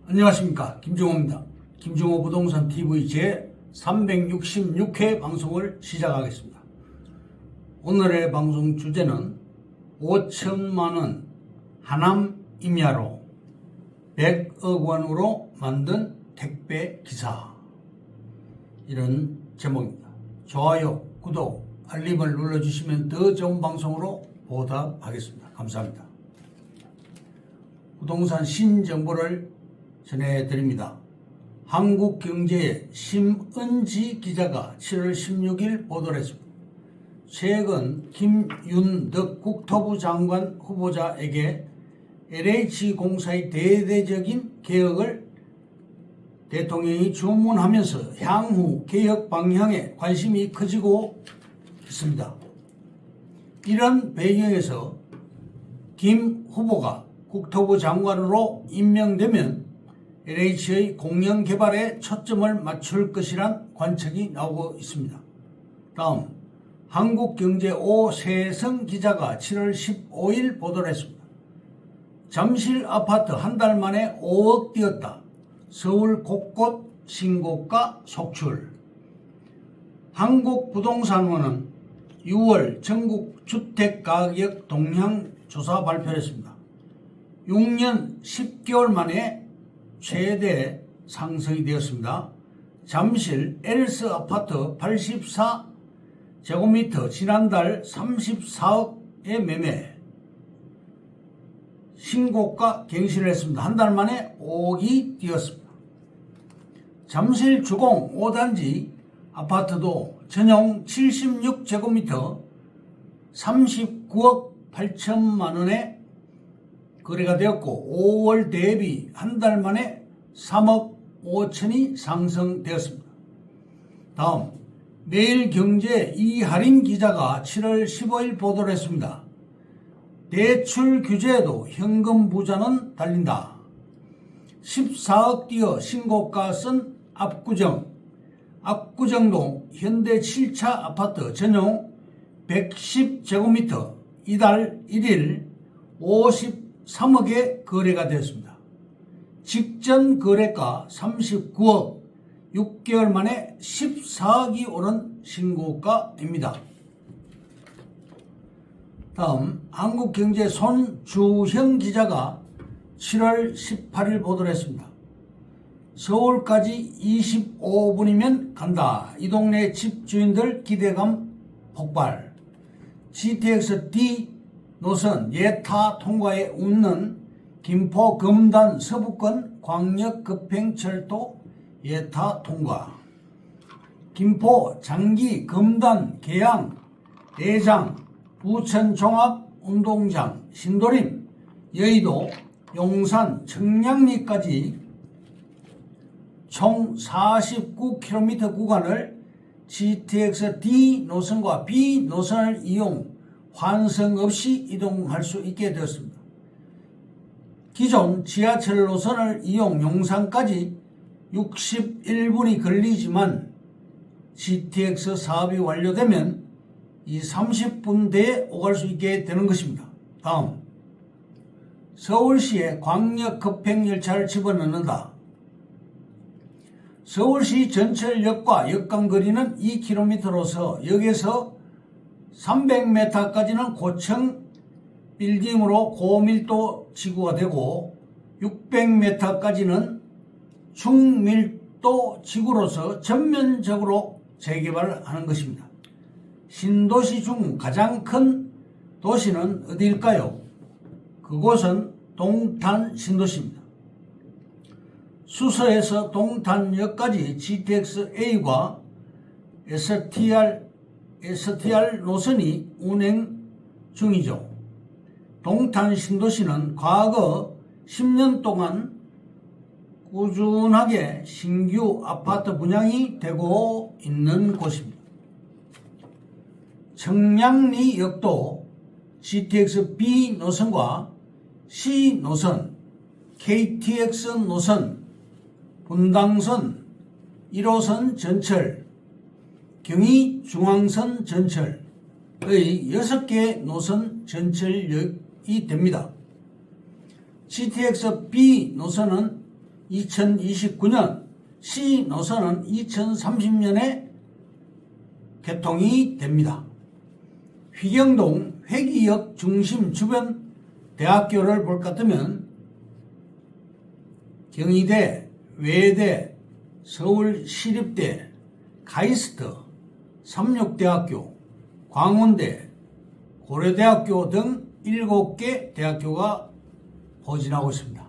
안녕하십니까, 김종호입니다. 김종호 부동산 TV 제 366회 방송을 시작하겠습니다. 오늘의 방송 주제는 5천만원 하남 임야로 100억 원으로 만든 택배 기사, 이런 제목입니다. 좋아요, 구독, 알림을 눌러주시면 더 좋은 방송으로 보답하겠습니다. 감사합니다. 부동산 신정보를 전해드립니다. 한국경제의 심은지 기자가 7월 16일 보도를 했습니다. 최근 김윤덕 국토부 장관 후보자에게 LH공사의 대대적인 개혁을 대통령이 주문하면서 향후 개혁 방향에 관심이 커지고 있습니다. 이런 배경에서 김 후보가 국토부 장관으로 임명되면 LH의 공영 개발에 초점을 맞출 것이란 관측이 나오고 있습니다. 다음, 한국경제 오세성 기자가 7월 15일 보도를 했습니다. 잠실 아파트 한 달 만에 5억 뛰었다. 서울 곳곳 신고가 속출. 한국부동산원은 6월 전국 주택가격 동향 조사 발표를 했습니다. 6년 10개월 만에 최대 상승이 되었습니다. 잠실 엘스 아파트 84제곱미터 지난달 34억에 매매, 신고가 갱신을 했습니다. 한 달 만에 5억이 뛰었습니다. 잠실 주공 5단지 아파트도 전용 76제곱미터 39억 8천만 원에 거래가 되었고 5월 대비 한 달 만에 3억 5천이 상승되었습니다. 다음, 매일경제 이하림 기자가 7월 15일 보도를 했습니다. 대출 규제에도 현금 부자는 달린다. 14억 뛰어 신고가 쓴 압구정동 현대 7차 아파트 전용 110제곱미터 이달 1일 53억에 거래가 되었습니다. 직전 거래가 39억, 6개월 만에 14억이 오른 신고가입니다. 다음, 한국경제 손주형 기자가 7월 18일 보도를 했습니다. 서울까지 25분이면 간다. 이 동네 집주인들 기대감 폭발. GTX-D 노선 예타 통과에 웃는 김포 금단 서부권 광역급행철도 예타 통과. 김포 장기 금단 계양 대장 부천 종합운동장 신도림 여의도 용산 청량리까지 총 49km 구간을 GTX-D 노선과 B 노선을 이용 환승 없이 이동할 수 있게 되었습니다. 기존 지하철 노선을 이용 용산까지 61분이 걸리지만 GTX 사업이 완료되면 이 30분대에 오갈 수 있게 되는 것입니다. 다음, 서울시에 광역급행열차를 집어넣는다. 서울시 전철역과 역광거리는 2km로서 역에서 300m까지는 고층 빌딩으로 고밀도 지구가 되고 600m까지는 중밀도 지구로서 전면적으로 재개발하는 것입니다. 신도시 중 가장 큰 도시는 어디일까요? 그곳은 동탄 신도시입니다. 수서에서 동탄역까지 GTX-A과 STR 노선이 운행 중이죠. 동탄 신도시는 과거 10년 동안 꾸준하게 신규 아파트 분양이 되고 있는 곳입니다. 청량리역도 GTX-B 노선과 C 노선, KTX 노선, 분당선, 1호선 전철, 경의중앙선 전철의 6개 노선 전철역이 됩니다. GTX-B 노선은 2029년, C 노선은 2030년에 개통이 됩니다. 휘경동 회기역 중심 주변 대학교를 볼 것 같으면 경희대, 외대, 서울시립대, 카이스트, 삼육대학교, 광운대, 고려대학교 등 7개 대학교가 포진하고 있습니다.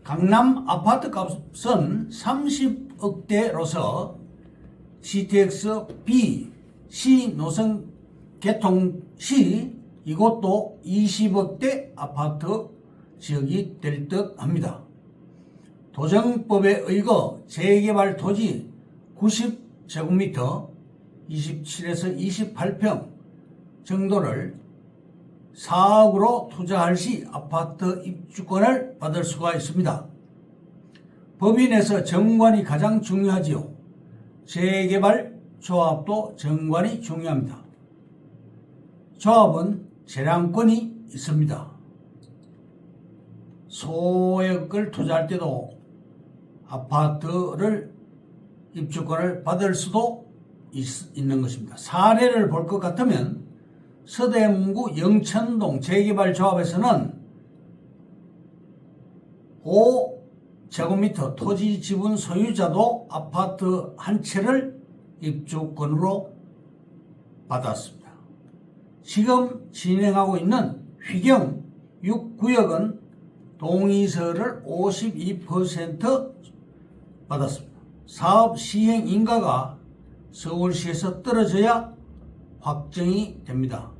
강남 아파트 값은 30억대로서 GTX B, C 노선 개통 시 이곳도 20억대 아파트 지역이 될 듯 합니다. 도정법에 의거 재개발 토지 90제곱미터 27에서 28평 정도를 4억으로 투자할 시 아파트 입주권을 받을 수가 있습니다. 법인에서 정관이 가장 중요하지요. 재개발 조합도 정관이 중요합니다. 조합은 재량권이 있습니다. 소액을 투자할 때도 아파트를 입주권을 받을 수도 있는 것입니다. 사례를 볼 것 같으면 서대문구 영천동 재개발조합에서는 5제곱미터 토지 지분 소유자도 아파트 한 채를 입주권으로 받았습니다. 지금 진행하고 있는 휘경 6구역은 동의서를 52% 받았습니다. 사업 시행 인가가 서울시에서 떨어져야 확정이 됩니다.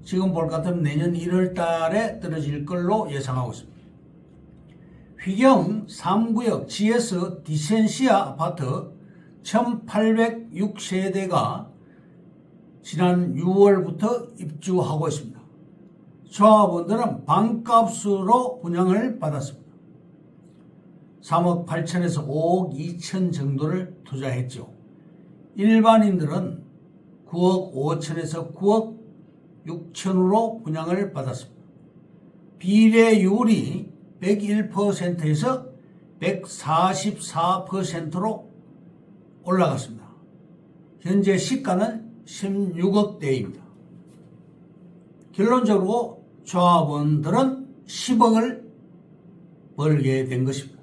지금 볼 것 같으면 내년 1월 달에 떨어질 걸로 예상하고 있습니다. 휘경 3구역 GS 디센시아 아파트 1806세대가 지난 6월부터 입주하고 있습니다. 조합원들은 반값으로 분양을 받았습니다. 3억 8천에서 5억 2천 정도를 투자했죠. 일반인들은 9억 5천에서 9억 6천으로 분양을 받았습니다. 비례율이 101%에서 144%로 올라갔습니다. 현재 시가는 16억대입니다. 결론적으로 조합원들은 10억을 벌게 된 것입니다.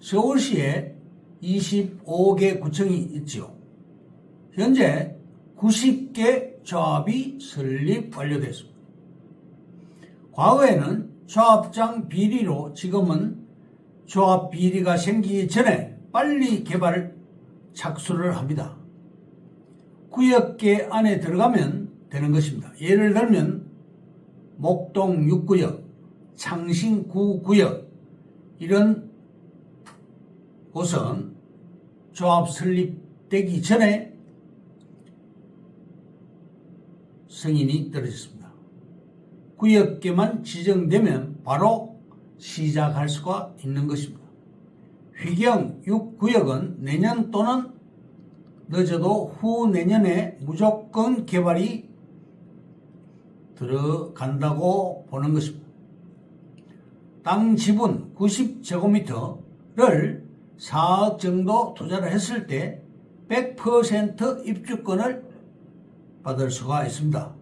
서울시에 25개 구청이 있죠. 현재 90개 조합이 설립 완료됐습니다. 과거에는 조합장 비리로 지금은 조합 비리가 생기기 전에 빨리 개발 착수를 합니다. 구역계 안에 들어가면 되는 것입니다. 예를 들면 목동 6구역, 창신 9구역 이런 곳은 조합 설립되기 전에 승인이 떨어졌습니다. 구역계만 지정되면 바로 시작할 수가 있는 것입니다. 휘경 6구역은 내년 또는 늦어도 후내년에 무조건 개발이 들어간다고 보는 것입니다. 땅 지분 90제곱미터를 4억 정도 투자를 했을 때 100% 입주권을 받을 수가 있습니다.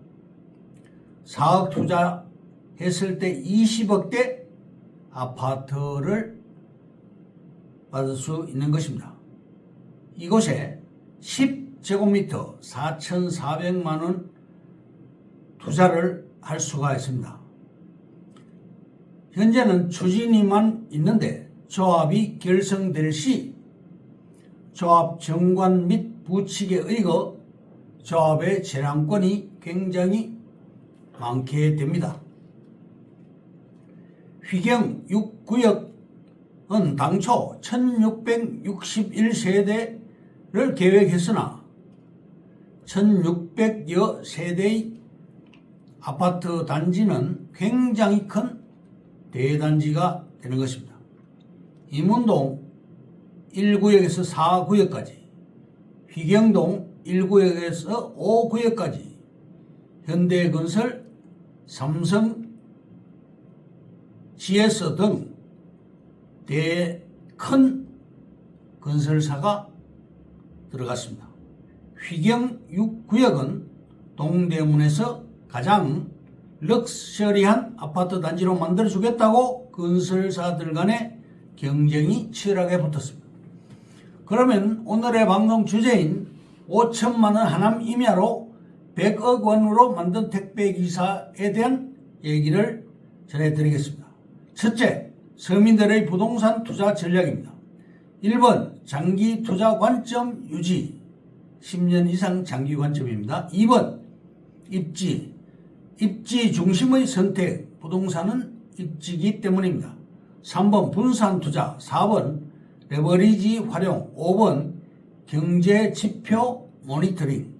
4억 투자했을 때 20억대 아파트를 받을 수 있는 것입니다. 이곳에 10제곱미터 4,400만원 투자를 할 수가 있습니다. 현재는 추진위만 있는데 조합이 결성될 시 조합 정관 및 부칙에 의거 조합의 재량권이 굉장히 많게 됩니다. 휘경 6구역은 당초 1661세대를 계획했으나 1600여 세대의 아파트 단지는 굉장히 큰 대단지가 되는 것입니다. 임운동 1구역에서 4구역까지, 휘경동 1구역에서 5구역까지, 현대건설, 삼성, GS 등 큰 건설사가 들어갔습니다. 휘경 6구역은 동대문에서 가장 럭셔리한 아파트 단지로 만들어주겠다고 건설사들 간의 경쟁이 치열하게 붙었습니다. 그러면 오늘의 방송 주제인 5천만 원 하남 임야로 100억 원으로 만든 택배기사에 대한 얘기를 전해드리겠습니다. 첫째, 서민들의 부동산 투자 전략입니다. 1번, 장기 투자 관점 유지, 10년 이상 장기 관점입니다. 2번, 입지 중심의 선택, 부동산은 입지이기 때문입니다. 3번, 분산 투자, 4번, 레버리지 활용, 5번, 경제 지표 모니터링,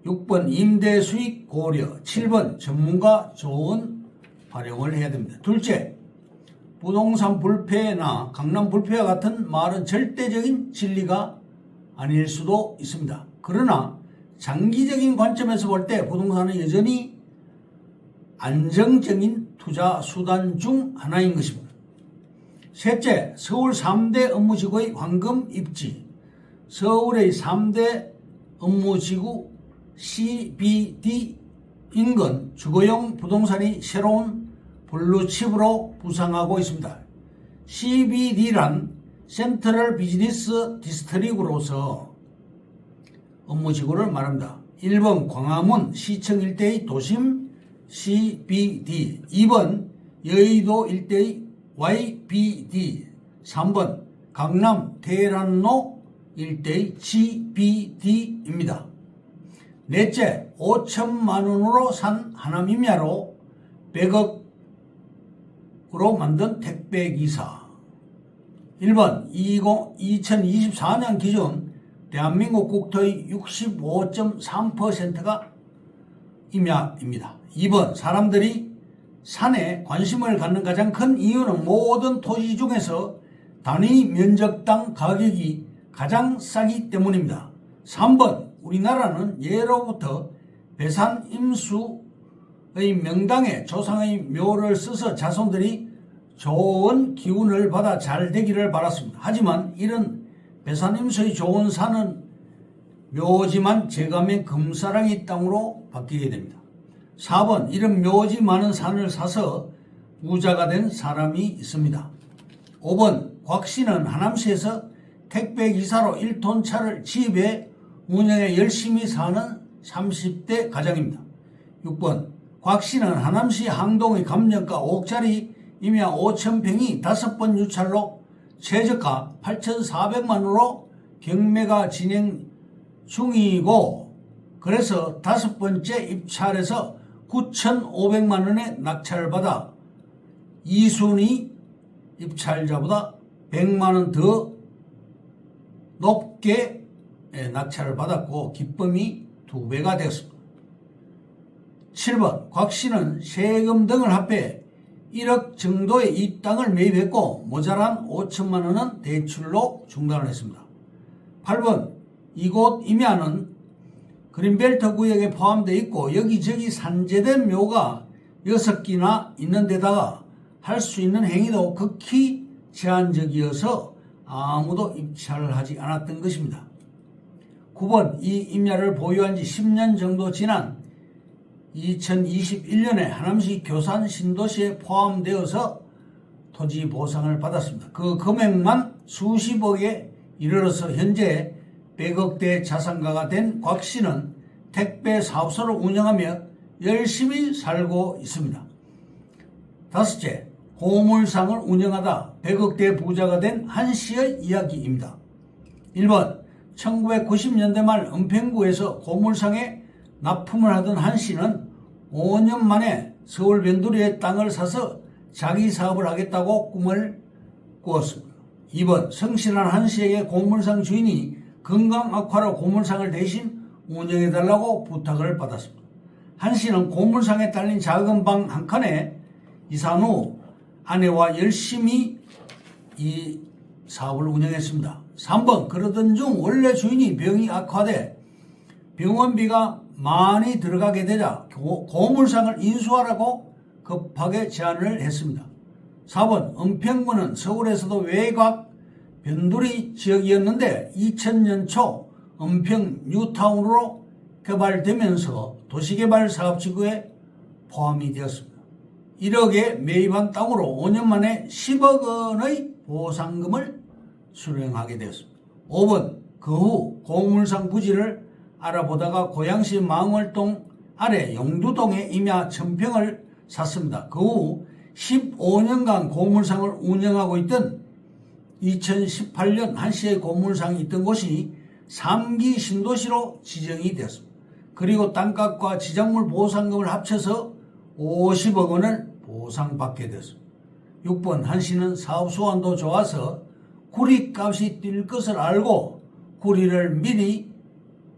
6번, 임대 수익 고려, 7번, 전문가 조언 활용을 해야 됩니다. 둘째, 부동산 불패나 강남 불패와 같은 말은 절대적인 진리가 아닐 수도 있습니다. 그러나 장기적인 관점에서 볼 때 부동산은 여전히 안정적인 투자 수단 중 하나인 것입니다. 셋째, 서울 3대 업무지구의 황금 입지. 서울의 3대 업무지구 CBD 인근 주거용 부동산이 새로운 블루칩으로 부상하고 있습니다. CBD란 센트럴 비즈니스 디스트릭으로서 업무지구를 말합니다. 1번 광화문 시청 일대의 도심 CBD, 2번 여의도 일대의 YBD, 3번 강남 테헤란로 일대의 GBD입니다. 넷째, 5천만 원으로 산 하남 임야로 100억으로 만든 택배기사. 1번 2024년 기준 대한민국 국토의 65.3%가 임야입니다. 2번, 사람들이 산에 관심을 갖는 가장 큰 이유는 모든 토지 중에서 단위 면적당 가격이 가장 싸기 때문입니다. 3번, 우리나라는 예로부터 배산 임수의 명당에 조상의 묘를 써서 자손들이 좋은 기운을 받아 잘 되기를 바랐습니다. 하지만 이런 배산 임수의 좋은 산은 묘지만 제감의 금사랑이 땅으로 바뀌게 됩니다. 4번, 이런 묘지 많은 산을 사서 부자가 된 사람이 있습니다. 5번, 곽 씨는 하남시에서 택배기사로 1톤차를 지입해 운영에 열심히 사는 30대 가장입니다. 6번, 곽 씨는 하남시 항동의 감정가 5억짜리 임야 5,000평이 5번 유찰로 최저가 8,400만원으로 경매가 진행 중이고, 그래서 5번째 입찰에서 9,500만원에 낙찰을 받아 2순위 입찰자보다 100만원 더 높게 낙찰을 받았고 기쁨이 2배가 되었습니다. 7번, 곽 씨는 세금 등을 합해 1억 정도의 이 땅을 매입했고 모자란 5천만 원은 대출로 중단을 했습니다. 8번, 이곳 임야는 그린벨트 구역에 포함되어 있고 여기저기 산재된 묘가 6개나 있는 데다가 할 수 있는 행위도 극히 제한적이어서 아무도 입찰을 하지 않았던 것입니다. 9번, 이 임야를 보유한 지 10년 정도 지난 2021년에 하남시 교산 신도시에 포함되어서 토지 보상을 받았습니다. 그 금액만 수십억에 이르러서 현재 100억대 자산가가 된 곽 씨는 택배 사업소를 운영하며 열심히 살고 있습니다. 다섯째, 고물상을 운영하다 100억대 부자가 된 한 씨의 이야기입니다. 1번, 1990년대 말 은평구에서 고물상에 납품을 하던 한 씨는 5년 만에 서울 변두리에 땅을 사서 자기 사업을 하겠다고 꿈을 꾸었습니다. 2번, 성실한 한 씨에게 고물상 주인이 건강 악화로 고물상을 대신 운영해달라고 부탁을 받았습니다. 한 씨는 고물상에 딸린 작은 방 한 칸에 이사 후 아내와 열심히 이 사업을 운영했습니다. 3번, 그러던 중 원래 주인이 병이 악화돼 병원비가 많이 들어가게 되자 고물상을 인수하라고 급하게 제안을 했습니다. 4번 은평구는 서울에서도 외곽 변두리 지역이었는데 2000년 초 은평 뉴타운으로 개발되면서 도시개발 사업지구에 포함이 되었습니다. 1억에 매입한 땅으로 5년 만에 10억 원의 보상금을 수령하게 되었습니다. 5번 그 후 고물상 부지를 알아보다가 고양시 망월동 아래 용두동에 임야 1000평을 샀습니다. 그 후 15년간 고물상을 운영하고 있던 2018년 한시에 고물상이 있던 곳이 3기 신도시로 지정이 되었습니다. 그리고 땅값과 지작물 보상금을 합쳐서 50억 원을 보상받게 되었습니다. 6번 한시는 사업 수완도 좋아서 구리값이 뛸 것을 알고 구리를 미리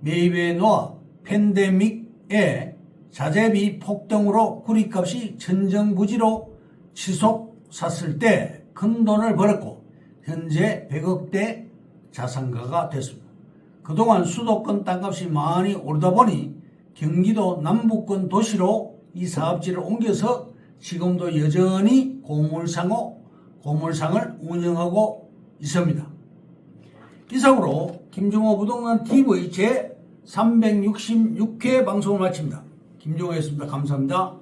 매입해 놓아 팬데믹에 자재비 폭등으로 구리값이 천정부지로 치솟 샀을 때 큰 돈을 벌었고 현재 100억대 자산가가 됐습니다. 그동안 수도권 땅값이 많이 오르다 보니 경기도 남부권 도시로 이 사업지를 옮겨서 지금도 여전히 고물상을 운영하고 있습니다. 이상으로 김종호 부동산 TV 제 366회 방송을 마칩니다. 김종호였습니다. 감사합니다.